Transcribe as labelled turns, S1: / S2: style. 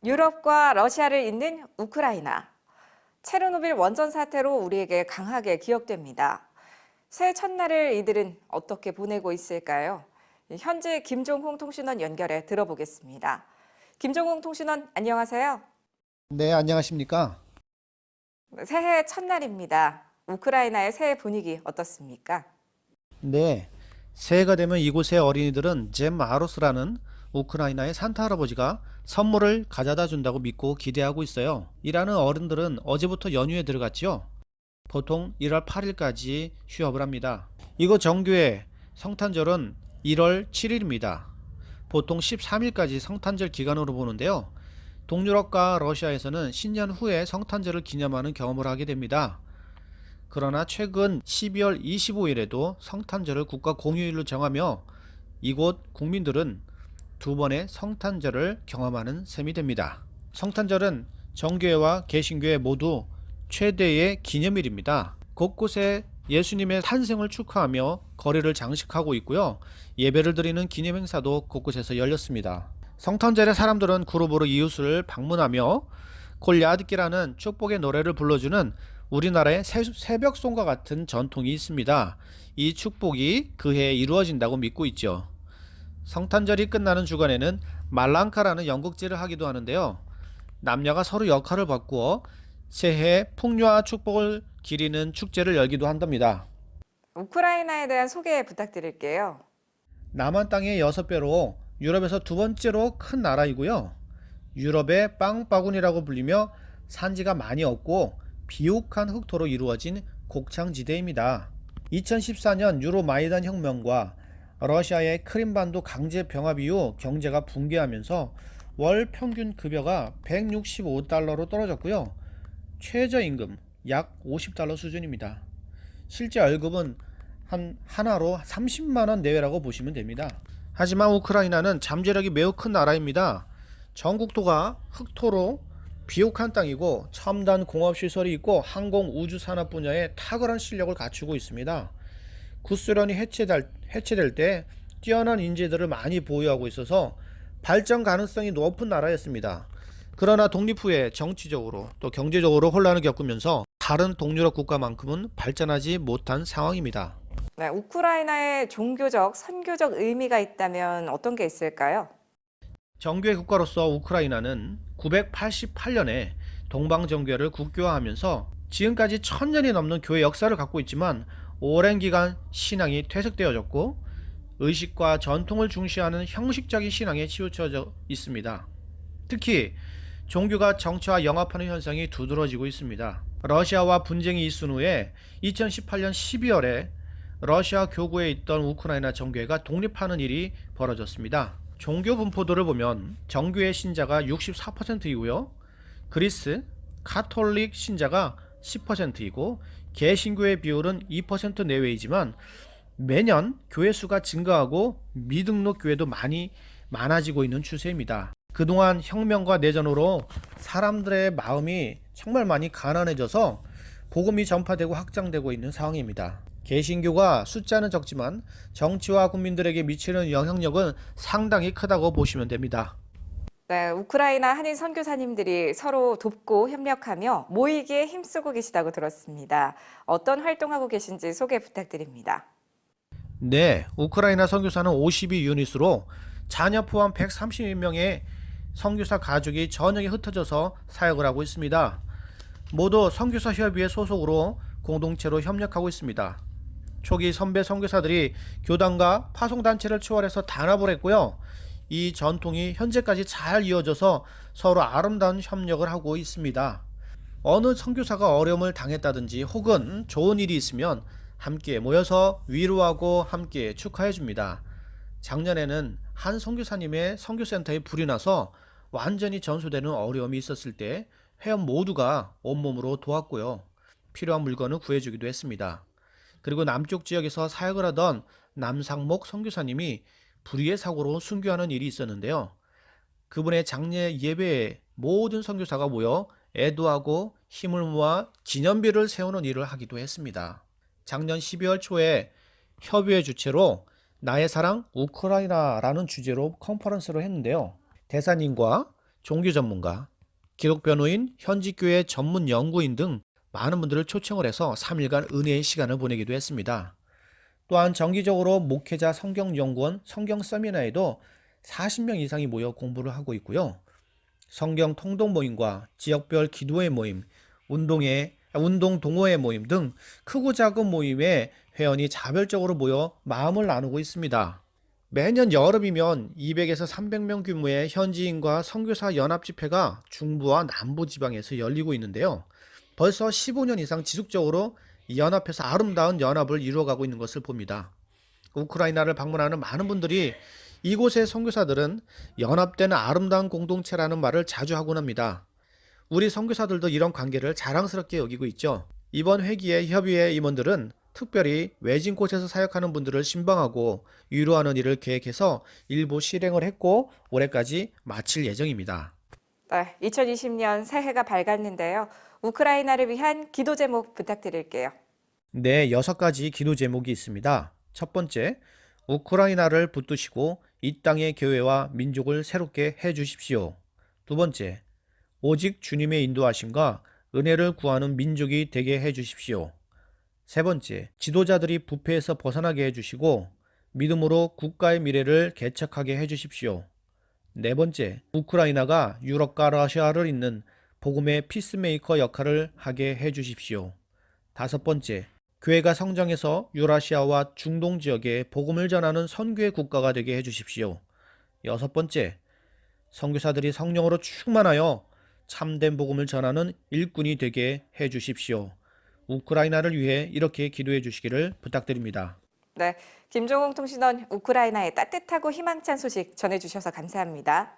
S1: 유럽과 러시아를 잇는 우크라이나. 체르노빌 원전 사태로 우리에게 강하게 기억됩니다. 새해 첫날을 이들은 어떻게 보내고 있을까요? 현재 김종홍 통신원 연결해 들어보겠습니다. 김종홍 통신원, 안녕하세요.
S2: 네, 안녕하십니까?
S1: 새해 첫날입니다. 우크라이나의 새해 분위기 어떻습니까?
S2: 네, 새해가 되면 이곳의 어린이들은 잼 아로스라는 우크라이나의 산타 할아버지가 선물을 가져다 준다고 믿고 기대하고 있어요. 일하는 어른들은 어제부터 연휴에 들어갔죠. 보통 1월 8일까지 휴업을 합니다. 이곳 정교회 성탄절은 1월 7일입니다. 보통 13일까지 성탄절 기간으로 보는데요. 동유럽과 러시아에서는 신년 후에 성탄절을 기념하는 경험을 하게 됩니다. 그러나 최근 12월 25일에도 성탄절을 국가 공휴일로 정하며 이곳 국민들은 두 번의 성탄절을 경험하는 셈이 됩니다. 성탄절은 정교회와 개신교회 모두 최대의 기념일입니다. 곳곳에 예수님의 탄생을 축하하며 거리를 장식하고 있고요. 예배를 드리는 기념 행사도 곳곳에서 열렸습니다. 성탄절에 사람들은 그룹으로 이웃을 방문하며 골야드기라는 축복의 노래를 불러주는 우리나라의 새벽송과 같은 전통이 있습니다. 이 축복이 그해에 이루어진다고 믿고 있죠. 성탄절이 끝나는 주간에는 말랑카라는 연극제를 하기도 하는데요. 남녀가 서로 역할을 바꾸어 새해 풍요와 축복을 기리는 축제를 열기도 한답니다.
S1: 우크라이나에 대한 소개 부탁드릴게요.
S2: 남한 땅의 6배로 유럽에서 두 번째로 큰 나라이고요. 유럽의 빵바구니라고 불리며 산지가 많이 없고 비옥한 흑토로 이루어진 곡창지대입니다. 2014년 유로마이단 혁명과 러시아의 크림반도 강제 병합 이후 경제가 붕괴하면서 월 평균 급여가 165달러로 떨어졌고요. 최저임금 약 50달러 수준입니다. 실제 월급은 하나로 30만원 내외라고 보시면 됩니다. 하지만 우크라이나는 잠재력이 매우 큰 나라입니다. 전국토가 흑토로 비옥한 땅이고 첨단 공업시설이 있고 항공 우주 산업 분야에 탁월한 실력을 갖추고 있습니다. 구소련이 해체될 때 뛰어난 인재들을 많이 보유하고 있어서 발전 가능성이 높은 나라였습니다. 그러나 독립 후에 정치적으로 또 경제적으로 혼란을 겪으면서 다른 동유럽 국가만큼은 발전하지 못한 상황입니다.
S1: 네, 우크라이나의 종교적, 선교적 의미가 있다면 어떤 게 있을까요?
S2: 정교회 국가로서 우크라이나는 988년에 동방정교회를 국교화하면서 지금까지 1000년이 넘는 교회 역사를 갖고 있지만 오랜 기간 신앙이 퇴색되어졌고 의식과 전통을 중시하는 형식적인 신앙에 치우쳐져 있습니다. 특히 종교가 정치와 영합하는 현상이 두드러지고 있습니다. 러시아와 분쟁이 있은 후에 2018년 12월에 러시아 교구에 있던 우크라이나 정교회가 독립하는 일이 벌어졌습니다. 종교 분포도를 보면 정교회 신자가 64%이고요. 그리스 카톨릭 신자가 10%이고 개신교의 비율은 2% 내외이지만 매년 교회 수가 증가하고 미등록 교회도 많아지고 있는 추세입니다. 그동안 혁명과 내전으로 사람들의 마음이 정말 많이 가난해져서 복음이 전파되고 확장되고 있는 상황입니다. 개신교가 숫자는 적지만 정치와 국민들에게 미치는 영향력은 상당히 크다고 보시면 됩니다.
S1: 네, 우크라이나 한인 선교사님들이 서로 돕고 협력하며 모이기에 힘쓰고 계시다고 들었습니다. 어떤 활동하고 계신지 소개 부탁드립니다.
S2: 네, 우크라이나 선교사는 52유닛으로 자녀 포함 130명의 선교사 가족이 전역에 흩어져서 사역을 하고 있습니다. 모두 선교사 협의회 소속으로 공동체로 협력하고 있습니다. 초기 선배 선교사들이 교단과 파송단체를 초월해서 단합을 했고요. 이 전통이 현재까지 잘 이어져서 서로 아름다운 협력을 하고 있습니다. 어느 선교사가 어려움을 당했다든지 혹은 좋은 일이 있으면 함께 모여서 위로하고 함께 축하해 줍니다. 작년에는 한 선교사님의 선교센터에 불이 나서 완전히 전소되는 어려움이 있었을 때 회원 모두가 온몸으로 도왔고요. 필요한 물건을 구해주기도 했습니다. 그리고 남쪽 지역에서 사역을 하던 남상목 선교사님이 불의의 사고로 순교하는 일이 있었는데요. 그분의 장례 예배에 모든 선교사가 모여 애도하고 힘을 모아 기념비를 세우는 일을 하기도 했습니다. 작년 12월 초에 협의회 주최로 나의 사랑 우크라이나라는 주제로 컨퍼런스를 했는데요. 대사님과 종교 전문가, 기독 변호인, 현지 교회 전문 연구인 등 많은 분들을 초청을 해서 3일간 은혜의 시간을 보내기도 했습니다. 또한 정기적으로 목회자 성경연구원 성경 세미나에도 40명 이상이 모여 공부를 하고 있고요. 성경 통독 모임과 지역별 기도회 모임, 운동 동호회 모임 등 크고 작은 모임에 회원이 자별적으로 모여 마음을 나누고 있습니다. 매년 여름이면 200에서 300명 규모의 현지인과 선교사 연합 집회가 중부와 남부 지방에서 열리고 있는데요. 벌써 15년 이상 지속적으로 이 연합에서 아름다운 연합을 이루어가고 있는 것을 봅니다. 우크라이나를 방문하는 많은 분들이 이곳의 선교사들은 연합된 아름다운 공동체라는 말을 자주 하곤 합니다. 우리 선교사들도 이런 관계를 자랑스럽게 여기고 있죠. 이번 회기의 협의회 임원들은 특별히 외진 곳에서 사역하는 분들을 신방하고 위로하는 일을 계획해서 일부 실행을 했고 올해까지 마칠 예정입니다.
S1: 네, 2020년 새해가 밝았는데요. 우크라이나를 위한 기도 제목 부탁드릴게요.
S2: 네, 6가지 기도 제목이 있습니다. 첫 번째, 우크라이나를 붙드시고 이 땅의 교회와 민족을 새롭게 해 주십시오. 두 번째, 오직 주님의 인도하심과 은혜를 구하는 민족이 되게 해 주십시오. 세 번째, 지도자들이 부패에서 벗어나게 해 주시고 믿음으로 국가의 미래를 개척하게 해 주십시오. 네 번째, 우크라이나가 유럽과 러시아를 잇는 복음의 피스메이커 역할을 하게 해 주십시오. 다섯 번째, 교회가 성장해서 유라시아와 중동 지역에 복음을 전하는 선교의 국가가 되게 해 주십시오. 여섯 번째, 선교사들이 성령으로 충만하여 참된 복음을 전하는 일꾼이 되게 해 주십시오. 우크라이나를 위해 이렇게 기도해 주시기를 부탁드립니다.
S1: 네, 김종웅 통신원 우크라이나의 따뜻하고 희망찬 소식 전해주셔서 감사합니다.